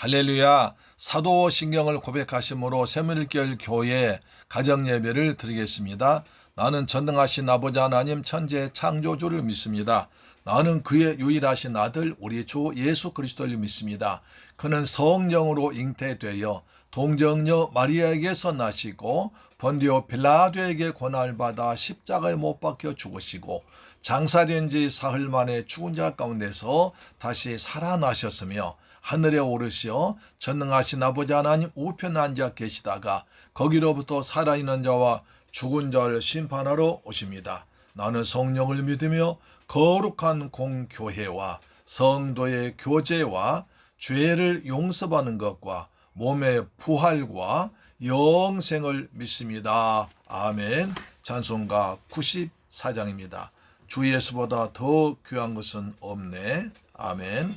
할렐루야. 사도신경을 고백하심으로 새물결 교회 가정예배를 드리겠습니다. 나는 전능하신 아버지 하나님 천지의 창조주를 믿습니다. 나는 그의 유일하신 아들 우리 주 예수 그리스도를 믿습니다. 그는 성령으로 잉태되어 동정녀 마리아에게서 나시고 본디오 빌라도에게 고난을 받아 십자가에 못 박혀 죽으시고 장사된 지 사흘 만에 죽은 자 가운데서 다시 살아나셨으며 하늘에 오르시어 전능하신 아버지 하나님 우편에 앉아 계시다가 거기로부터 살아있는 자와 죽은 자를 심판하러 오십니다. 나는 성령을 믿으며 거룩한 공교회와 성도의 교제와 죄를 용서받는 것과 몸의 부활과 영생을 믿습니다. 아멘. 찬송가 94장입니다. 주 예수보다 더 귀한 것은 없네. 아멘.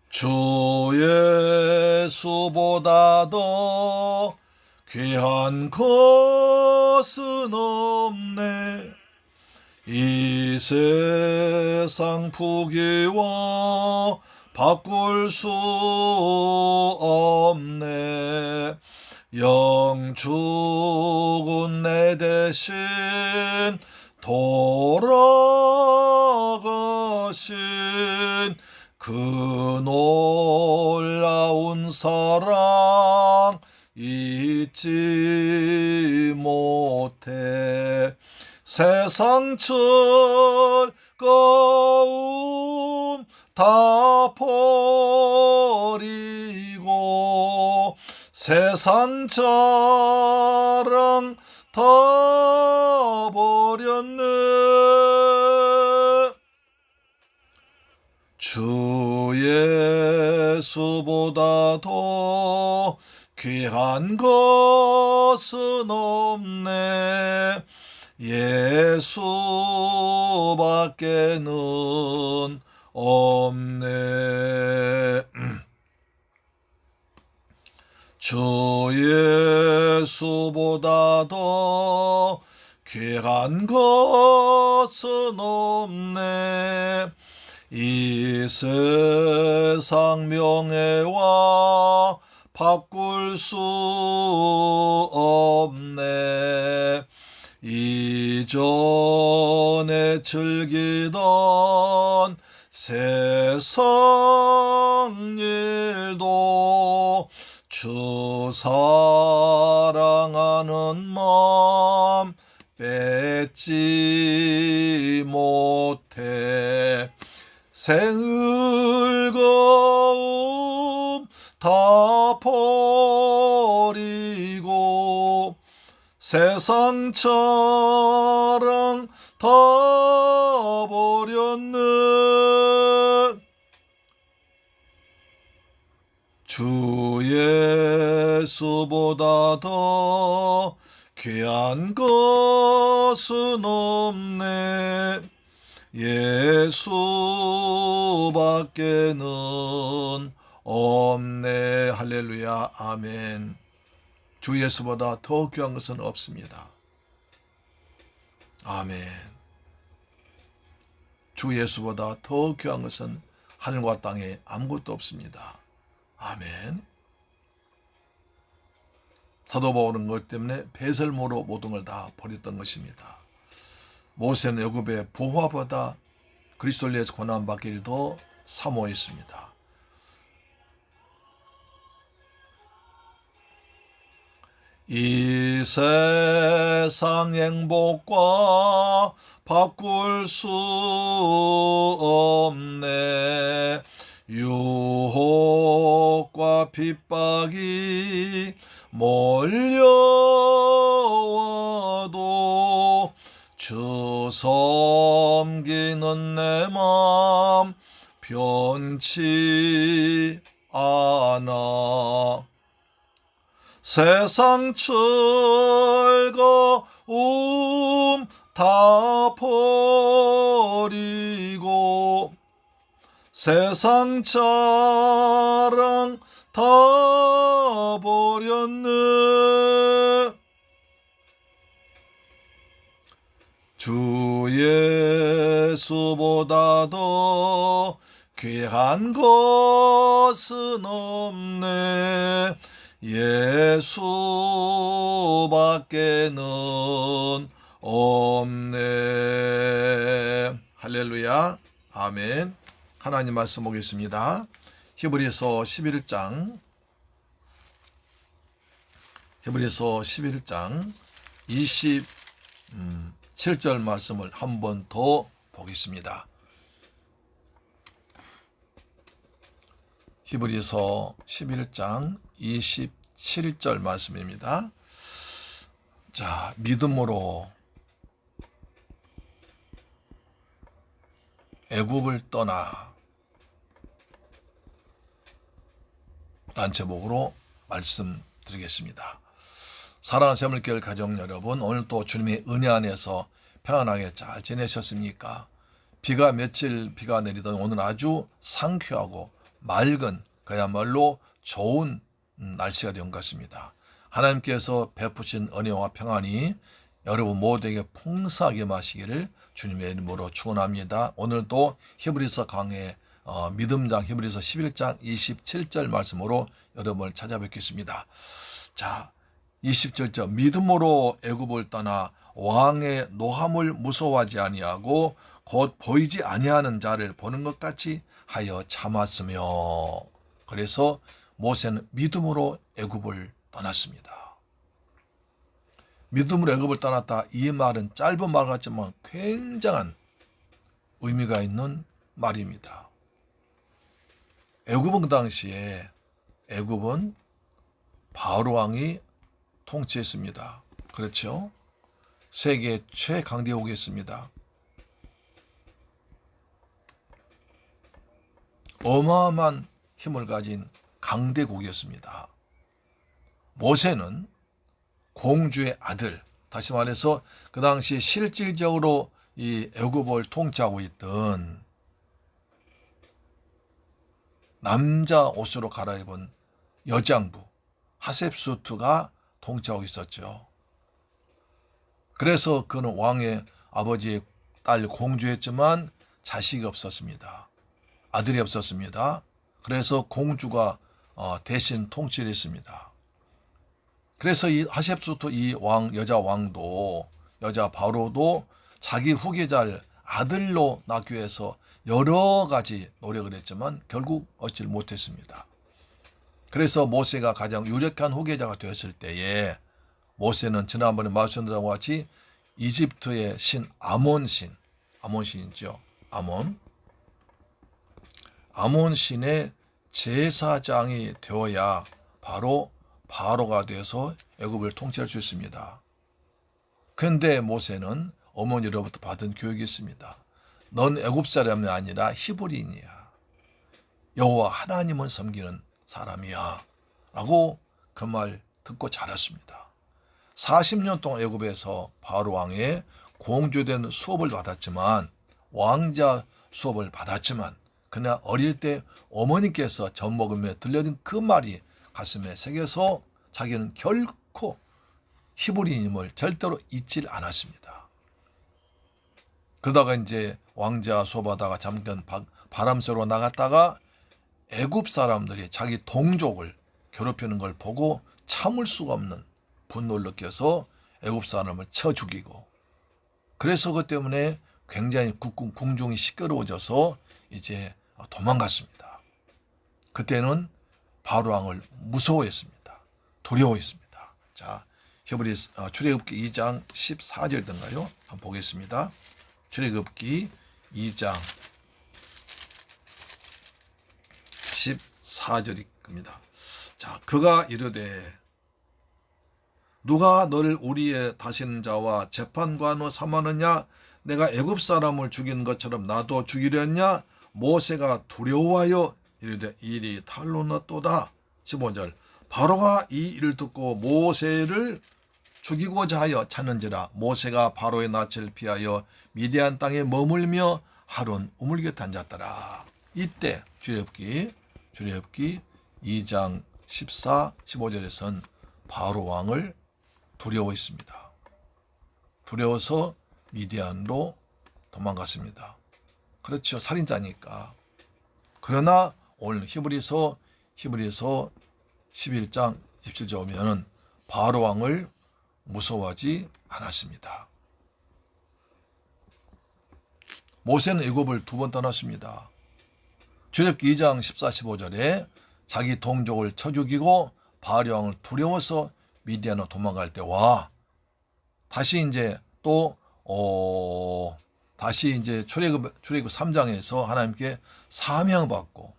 주 예수보다 더 귀한 것은 없네. 이 세상 부귀와 바꿀 수 없네. 영죽은 내 대신 돌아가신 그 놀라운 사랑 잊지 못해. 세상 즐거움 다 버리고 세상 자랑 다 버렸네. 주 예수보다 더 귀한 것은 없네. 예수밖에는 없네. 주 예수보다 더 귀한 것은 없네. 이 세상 명예와 바꿀 수 없네. 이전에 즐기던 세상 일도 주 사랑하는 마음 뺏지 못해. 즐거움 다 버리고 세상 자랑 다 버렸네. 주 예수보다 더 귀한 것은 없네. 예수밖에는 없네. 할렐루야. 아멘. 주 예수보다 더 귀한 것은 없습니다. 아멘. 주 예수보다 더 귀한 것은 하늘과 땅에 아무것도 없습니다. 아멘. 사도 바울은 것 때문에 배설모로 모든 걸 다 버렸던 것입니다. 모세는 애굽의 보화보다 그리스도를 위해서 고난받기를 더 사모했습니다. 이 세상 행복과 바꿀 수 없네. 유혹과 핍박이 몰려와도 주 섬기는 내 맘 변치 않아. 세상 즐거움 다 버리고 세상 자랑 다 버렸네. 주 예수보다 더 귀한 것은 없네. 예수밖에는 없네. 할렐루야. 아멘. 하나님 말씀 보겠습니다. 히브리서 11장 27절 말씀을 한 번 더 보겠습니다. 히브리서 11장 27절 말씀입니다. 자, 믿음으로 애굽을 떠나 라는 제목으로 말씀드리겠습니다. 사랑하는 새물교회 가족 여러분, 오늘 또 주님의 은혜 안에서 평안하게 잘 지내셨습니까? 비가 며칠 비가 내리던 오늘 아주 상쾌하고 맑은 그야말로 좋은 날씨가 된 것 같습니다. 하나님께서 베푸신 은혜와 평안이 여러분 모두에게 풍성하게 마시기를 주님의 이름으로 축원합니다. 오늘도 히브리서 강의 믿음장 히브리서 11장 27절 말씀으로 여러분을 찾아뵙겠습니다. 자, 27절 믿음으로 애굽을 떠나 왕의 노함을 무서워하지 아니하고 곧 보이지 아니하는 자를 보는 것 같이 하여 참았으며, 그래서 모세는 믿음으로 애굽을 떠났습니다. 믿음으로 애굽을 떠났다, 이 말은 짧은 말 같지만 굉장한 의미가 있는 말입니다. 애굽은 그 당시에 애굽은 바로 왕이 통치했습니다. 그렇죠? 세계 최강대국이었습니다. 어마어마한 힘을 가진 강대국이었습니다. 모세는 공주의 아들, 다시 말해서 그 당시 실질적으로 이 애굽을 통치하고 있던 남자 옷으로 갈아입은 여장부 하셉수트가 통치하고 있었죠. 그래서 그는 왕의 아버지의 딸 공주였지만 자식이 없었습니다. 아들이 없었습니다. 그래서 공주가 대신 통치를 했습니다. 그래서 이 하셉수트 이 여자 왕도, 여자 바로도 자기 후계자를 아들로 낳기 위해서 여러 가지 노력을 했지만 결국 얻지 못했습니다. 그래서 모세가 가장 유력한 후계자가 되었을 때에 모세는 지난번에 말씀드린 것과 같이 이집트의 신 아몬신이죠. 아몬 신의 제사장이 되어야 바로 바로가 되어서 애굽을 통치할 수 있습니다. 그런데 모세는 어머니로부터 받은 교육이 있습니다. 넌 애굽 사람이 아니라 히브리인이야. 여호와 하나님을 섬기는 사람이야. 라고 그 말 듣고 자랐습니다. 40년 동안 애굽에서 바로 왕의 공주된 수업을 받았지만, 왕자 수업을 받았지만, 그러나 어릴 때 어머니께서 젖 먹으며 들려준 그 말이 가슴에 새겨서 자기는 결코 히브리인임을 절대로 잊질 않았습니다. 그러다가 이제 왕자 수업하다가 잠깐 바람 쐬러 나갔다가 애굽 사람들이 자기 동족을 괴롭히는 걸 보고 참을 수가 없는 분노를 느껴서 애굽 사람을 쳐 죽이고, 그래서 그 때문에 굉장히 궁중이 시끄러워져서 이제 도망갔습니다. 그때는 바로 왕을 무서워했습니다. 두려워했습니다. 자, 출애굽기 2장 14절인가요? 한번 보겠습니다. 출애굽기 2장 14절일 겁니다. 자, 그가 이르되 누가 너를 우리의 다스리는 자와 재판관으로 삼았느냐? 내가 애굽 사람을 죽인 것처럼 나도 죽이려냐? 모세가 두려워하여 이르되 일이 탈로 났도다. 15절 바로가 이 일을 듣고 모세를 죽이고자 하여 찾는지라 모세가 바로의 낯을 피하여 미디안 땅에 머물며 하루는 우물 곁에 앉았더라. 이때 출애굽기 2장 14, 15절에선 바로 왕을 두려워했습니다. 두려워서 미디안으로 도망갔습니다. 그렇죠. 살인자니까. 그러나 오늘 히브리서 11장 17절 오면은 바로 왕을 무서워하지 않았습니다. 모세는 애굽을 2번 떠났습니다. 출애굽기 2장 14, 15절에 자기 동족을 쳐 죽이고 바로 왕을 두려워서 미디안으로 도망갈 때와 다시 이제 출애굽 3장에서 하나님께 사명받고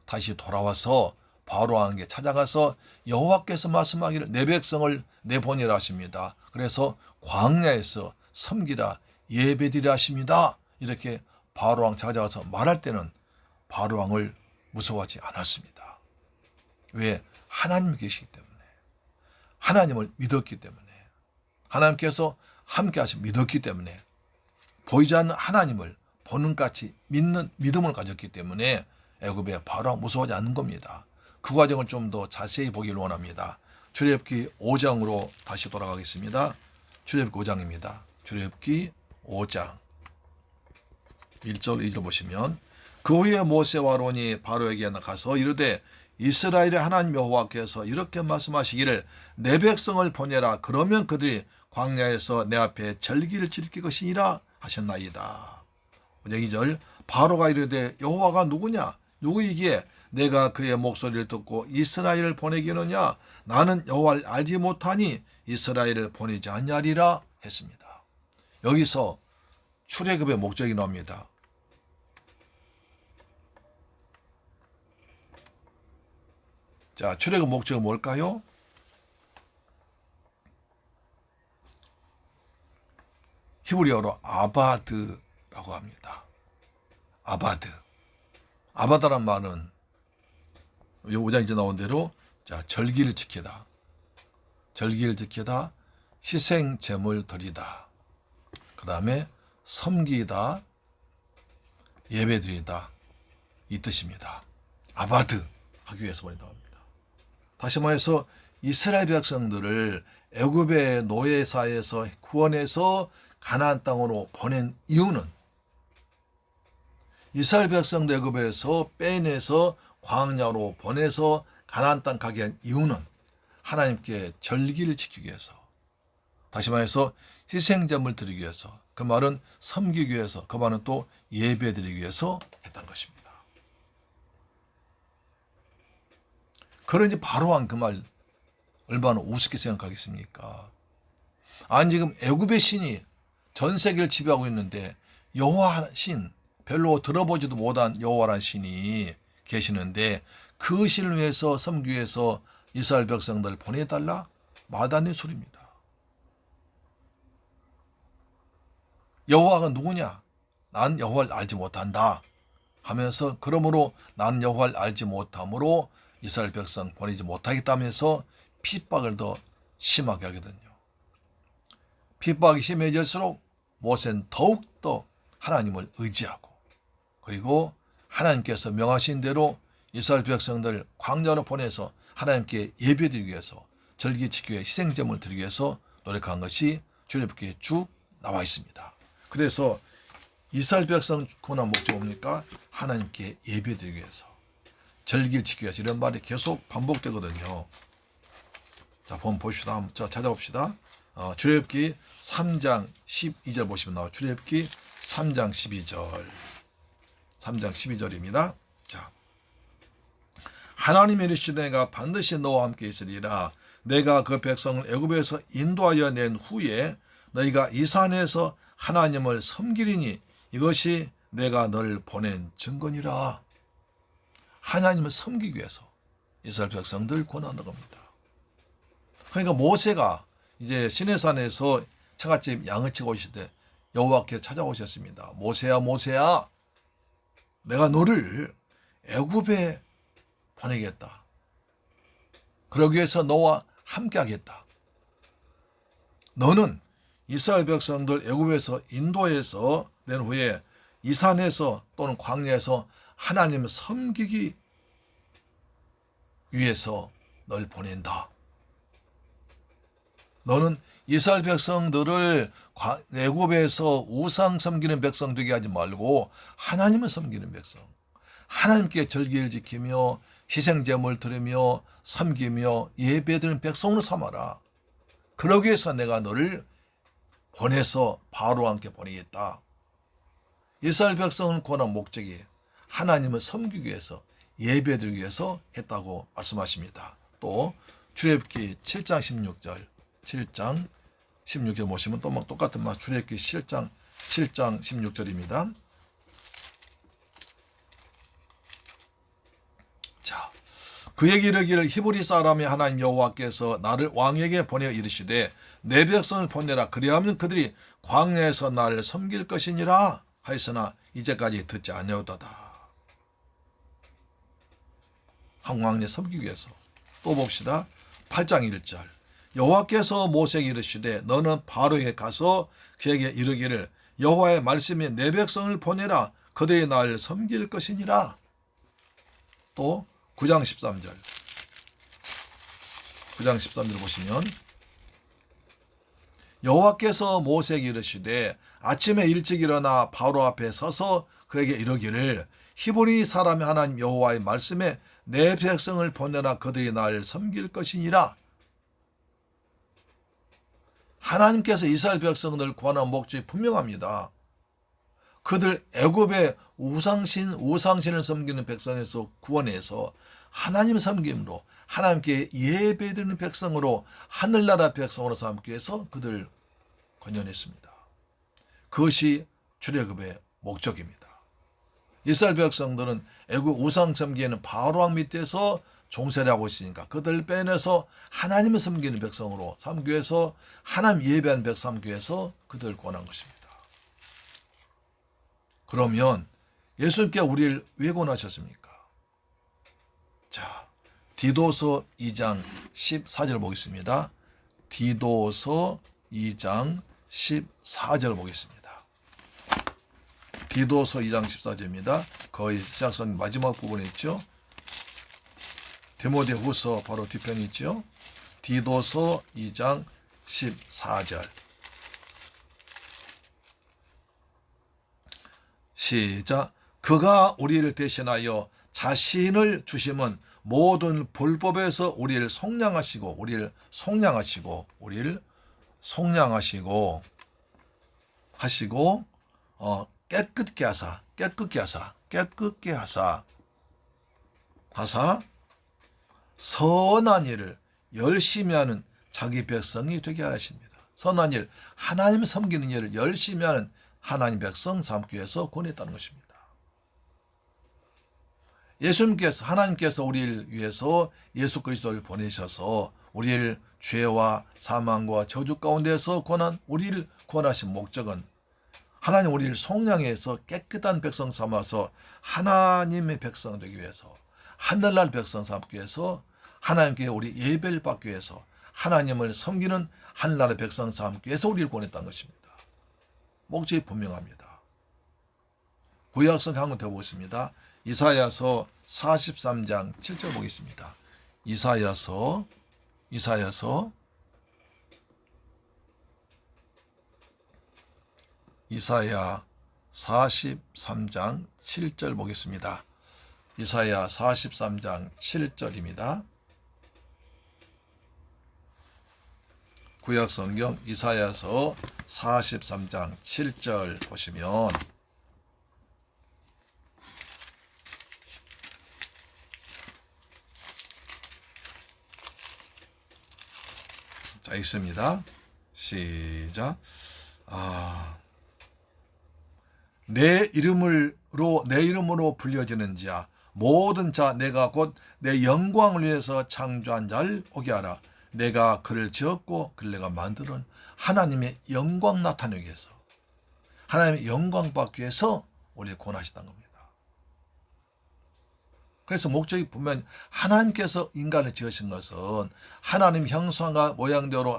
다시 돌아와서 바로 왕에게 찾아가서 여호와께서 말씀하기를 내 백성을 내보내라 하십니다. 그래서 광야에서 섬기라 예배드리라 하십니다. 이렇게 바로 왕 찾아가서 말할 때는 바로 왕을 무서워하지 않았습니다. 왜? 하나님이 계시기 때문에, 하나님을 믿었기 때문에, 하나님께서 함께 하시 믿었기 때문에, 보이지 않는 하나님을 보는 같이 믿는 믿음을 가졌기 때문에 애굽의 바로 왕 무서워하지 않는 겁니다. 그 과정을 좀 더 자세히 보기를 원합니다. 출애굽기 5장으로 다시 돌아가겠습니다. 출애굽기 5장입니다. 출애굽기 5장 1절 2절 보시면 그 후에 모세와 아론이 바로에게 나가서 이르되 이스라엘의 하나님 여호와께서 이렇게 말씀하시기를 내 백성을 보내라. 그러면 그들이 광야에서 내 앞에 절기를 지킬 것이니라 하셨나이다. 2절 바로가 이르되 여호와가 누구냐? 누구이기에 내가 그의 목소리를 듣고 이스라엘을 보내기느냐? 나는 여호와를 알지 못하니 이스라엘을 보내지 않냐리라 했습니다. 여기서 출애굽의 목적이 나옵니다. 자, 출애굽 목적은 뭘까요? 히브리어로 아바드라고 합니다. 아바드란 말은 5장 이제 나온 대로 자, 절기를 지키다, 희생 제물 드리다, 그 다음에 섬기다, 예배드리다, 이 뜻입니다. 아바드 하기 위해서 번역합니다. 다시 말해서 이스라엘 백성들을 애굽의 노예사에서 구원해서 가나안 땅으로 보낸 이유는 이스라엘 백성들 애굽에서 빼내서 광야로 보내서 가나안 땅 가게 한 이유는 하나님께 절기를 지키기 위해서, 다시 말해서 희생제물 드리기 위해서, 그 말은 섬기기 위해서, 그 말은 또 예배드리기 위해서 했던 것입니다. 그런지 바로 왕 그 말 얼마나 우습게 생각하겠습니까? 아니 지금 애굽의 신이 전 세계를 지배하고 있는데 여호와 신, 별로 들어보지도 못한 여호와란 신이 계시는데 그 신을 위해서 섬기기 위해서 이스라엘 백성들을 보내달라? 말도 안 되는 소리입니다. 여호와가 누구냐? 난 여호와를 알지 못한다 하면서, 그러므로 나는 여호와를 알지 못함으로 이스라엘 백성 보내지 못하겠다면서 핍박을 더 심하게 하거든요. 핍박이 심해질수록 모세는 더욱더 하나님을 의지하고, 그리고 하나님께서 명하신 대로 이스라엘 백성들 광야로 보내서 하나님께 예배드리기 위해서, 절기 지키기 위해 희생제물을 드리기 위해서 노력한 것이 출애굽기에 쭉 나와 있습니다. 그래서 이스라엘 백성 구원한 목적이 뭡니까? 하나님께 예배드리기 위해서, 절기를 지키기 위해서, 이런 말이 계속 반복되거든요. 자, 한번 봅시다. 한번 찾아봅시다. 출애굽기 3장 12절 보시면 나와요. 출애굽기 3장 12절입니다. 자, 하나님의 이르시되 내가 반드시 너와 함께 있으리라. 내가 그 백성을 애굽에서 인도하여 낸 후에 너희가 이 산에서 하나님을 섬기리니 이것이 내가 너를 보낸 증거니라. 하나님을 섬기기 위해서 이스라엘 백성들 권한다 겁니다. 그러니까 모세가 이제 시내산에서 처갓집 양을 치고 오실 때 여호와께서 찾아오셨습니다. 모세야, 모세야, 내가 너를 애굽에 보내겠다. 그러기 위해서 너와 함께 하겠다. 너는 이스라엘 백성들 애굽에서 인도해서 낸 후에 이 산에서 또는 광야에서 하나님을 섬기기 위해서 널 보낸다. 너는 이스라엘 백성들을 애굽에서 우상 섬기는 백성 되게 하지 말고 하나님을 섬기는 백성, 하나님께 절기를 지키며 희생제물 드리며 섬기며 예배드리는 백성으로 삼아라. 그러기 위해서 내가 너를 보내서 바로와 함께 보내겠다. 이스라엘 백성은 권한 목적이 하나님을 섬기기 위해서 예배드리기 위해서 했다고 말씀하십니다. 또 출애굽기 7장 16절 7장 16절 보시면 또 막 똑같은 말 출애굽기 7장 16절입니다. 자, 그에게 이르기를 히브리 사람의 하나님 여호와께서 나를 왕에게 보내어 이르시되 내 백성을 보내라. 그리하면 그들이 광야에서 나를 섬길 것이니라 하였으나 이제까지 듣지 아니하도다. 황광야 섬기기 위해서. 또 봅시다. 8장 1절 여호와께서 모세에게 이르시되 너는 바로에게 가서 그에게 이르기를 여호와의 말씀이 내 백성을 보내라. 그들이 나를 섬길 것이니라. 또 9장 13절 9장 13절 보시면 여호와께서 모세에게 이르시되 아침에 일찍 일어나 바로 앞에 서서 그에게 이르기를 히브리 사람의 하나님 여호와의 말씀에 내 백성을 보내라. 그들이 나를 섬길 것이니라. 하나님께서 이스라엘 백성들을 구원한 목적이 분명합니다. 그들 애굽의 우상신을 섬기는 백성에서 구원해서 하나님 섬김으로 하나님께 예배드리는 백성으로 하늘나라 백성으로 삼기 위해서 그들을 건져냈습니다. 그것이 출애굽의 목적입니다. 이스라엘 백성들은 애굽 우상 섬기는 바로왕 밑에서 종살이 하고 있으니까 그들을 빼내서 하나님을 섬기는 백성으로 삼기 위해서 하나님 예배하는 백성 삼기 위해서 그들을 권한 것입니다. 그러면 예수님께 우리를 왜 권하셨습니까? 자, 디도서 2장 14절 보겠습니다. 디도서 2장 14절 보겠습니다. 디도서 2장 14절입니다. 거의 시작성 마지막 부분에 있죠. 디모데후서 바로 뒤편에 있죠. 디도서 2장 14절 시작. 그가 우리를 대신하여 자신을 주심은 모든 불법에서 우리를 속량하시고 깨끗게 하사 선한 일을 열심히 하는 자기 백성이 되게 하십니다. 선한 일, 하나님을 섬기는 일을 열심히 하는 하나님 백성 삼기 위해서 권했다는 것입니다. 하나님께서 우리를 위해서 예수 그리스도를 보내셔서 우리를 죄와 사망과 저주 가운데서 우리를 구원하신 목적은 하나님 우리를 속량해서 깨끗한 백성 삼아서 하나님의 백성 되기 위해서 하늘날 백성 삼기 위해서 하나님께 우리 예배를 받기 위해서 하나님을 섬기는 하늘나라의 백성 삼기 위해서 우리를 보냈다는 것입니다. 목적이 분명합니다. 구약성 한번 더 보겠습니다. 이사야서 43장 7절 보겠습니다. 이사야서 43장 7절 보겠습니다. 이사야 43장 7절입니다. 구약성경 이사야서 43장 7절 보시면 자 있습니다. 시작. 내 이름으로 불려지는 자 모든 자 내가 곧 내 영광을 위해서 창조한 자를 오게 하라. 내가 그를 지었고 그를 내가 만들은 하나님의 영광 나타내기 위해서 하나님의 영광 받기 위해서 우리를 권하시다는 겁니다. 그래서 목적이 분명히 하나님께서 인간을 지으신 것은 하나님 형상과 모양대로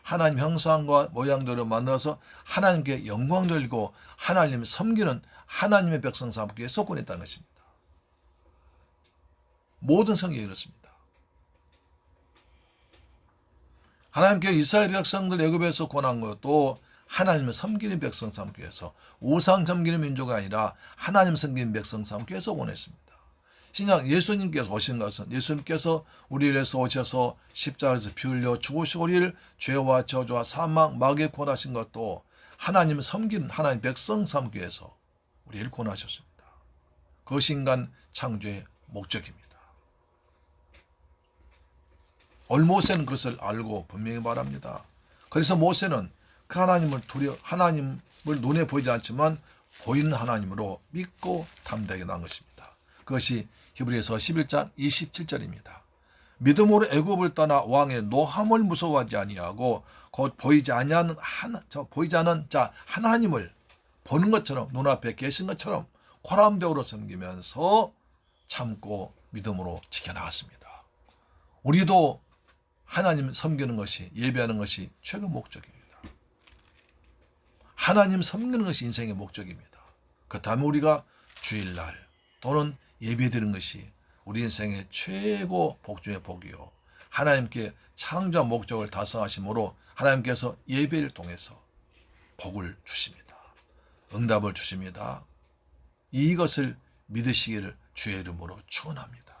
하나님 형상과 모양대로 만들어서 하나님께 영광 돌리고 하나님을 섬기는 하나님의 백성 삼기 위해서 보냈다는 것입니다. 모든 성경이 그렇습니다. 하나님께 이스라엘 백성들 애굽에서 권한 것도 하나님을 섬기는 백성 삼기 위해서, 우상 섬기는 민족이 아니라 하나님 섬기는 백성 삼기 위해서 원했습니다. 신약 예수님께서 오신 것은, 예수님께서 우리를 위해서 오셔서 십자가에서 피 흘려 죽으시고 우리를 죄와 저주와 사망, 마귀에 권하신 것도 하나님을 섬기는 하나님 백성 삼기 위해서 우리를 권하셨습니다. 그것이 인간 창조의 목적입니다. 오늘 모세는 그것을 알고 분명히 말합니다. 그래서 모세는 그 하나님을 하나님을 눈에 보이지 않지만 보이는 하나님으로 믿고 담대하게 나간 것입니다. 그것이 히브리서 11장 27절입니다. 믿음으로 애굽을 떠나 왕의 노함을 무서워하지 아니하고 곧 보이지 않는 자 하나님을 보는 것처럼, 눈앞에 계신 것처럼 고람되어로 섬기면서 참고 믿음으로 지켜나갔습니다. 우리도 하나님 섬기는 것이, 예배하는 것이 최고 목적입니다. 하나님 섬기는 것이 인생의 목적입니다. 그 다음에 우리가 주일날 또는 예배드리는 것이 우리 인생의 최고 복 중의 복이요, 하나님께 창조한 목적을 달성하심으로 하나님께서 예배를 통해서 복을 주십니다. 응답을 주십니다. 이것을 믿으시기를 주의 이름으로 축원합니다.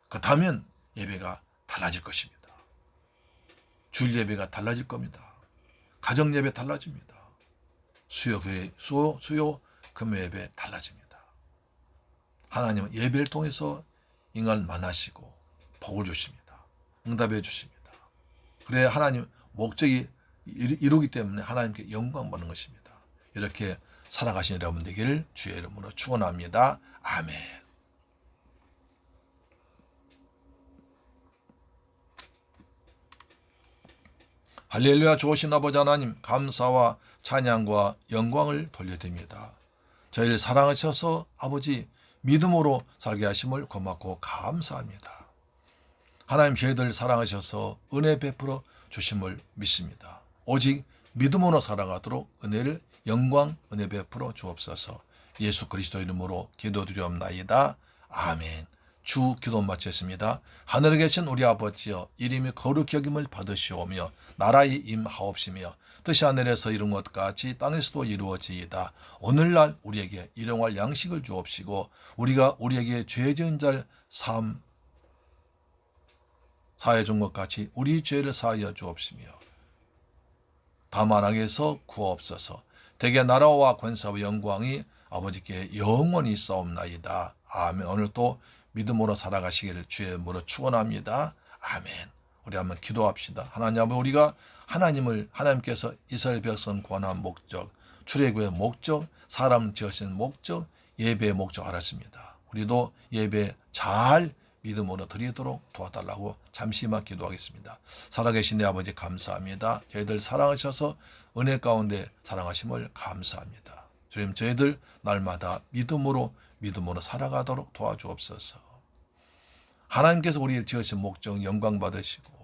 그렇다면 예배가 달라질 것입니다. 주일 예배가 달라질 겁니다. 가정 예배 달라집니다. 수요 금요 예배 달라집니다. 하나님은 예배를 통해서 인간을 만나시고 복을 주십니다. 응답해 주십니다. 그래 하나님 목적이 이루기 때문에 하나님께 영광 받는 것입니다. 이렇게 살아가신 여러분 되기를 주의 이름으로 축원합니다. 아멘. 할렐루야. 좋으신 아버지 하나님, 감사와 찬양과 영광을 돌려드립니다. 저희를 사랑하셔서 아버지 믿음으로 살게 하심을 고맙고 감사합니다. 하나님, 저희들 사랑하셔서 은혜 베풀어 주심을 믿습니다. 오직 믿음으로 살아가도록 은혜를, 영광, 은혜 베풀어 주옵소서. 예수 그리스도 이름으로 기도드리옵나이다. 아멘. 주 기도 마쳤습니다. 하늘에 계신 우리 아버지여, 이름이 거룩히 여김을 받으시오며 나라의 임하옵시며 뜻이 하늘에서 이룬 것 같이 땅에서도 이루어지이다. 오늘날 우리에게 일용할 양식을 주옵시고 우리가 우리에게 죄 지은 자를 사하여 준 것 같이 우리 죄를 사하여 주옵시며 다만 악에서 구하옵소서. 대개 나라와 권세와 영광이 아버지께 영원히 있사옵나이다. 아멘. 오늘도 믿음으로 살아가시기를 주의 이름으로 축원합니다. 아멘. 우리 한번 기도합시다. 하나님 아버지, 우리가 하나님께서 이스라엘 백성 구원한 목적, 출애굽의 목적, 사람 지으신 목적, 예배의 목적 알았습니다. 우리도 예배 잘 믿음으로 드리도록 도와달라고 잠시만 기도하겠습니다. 살아계신 내 아버지 감사합니다. 저희들 사랑하셔서 은혜 가운데 사랑하심을 감사합니다. 주님, 저희들 날마다 믿음으로 살아가도록 도와주옵소서. 하나님께서 우리를 지으신 목적 영광 받으시고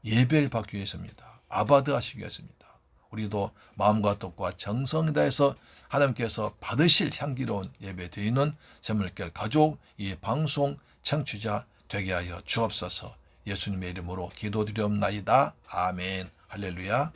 예배를 받기 위해서입니다. 아바드 하시기 위해서입니다. 우리도 마음과 뜻과 정성을 다해서 하나님께서 받으실 향기로운 예배 드리는 재물결 가족, 이 방송 청취자 되게 하여 주옵소서. 예수님의 이름으로 기도드리옵나이다. 아멘. 할렐루야.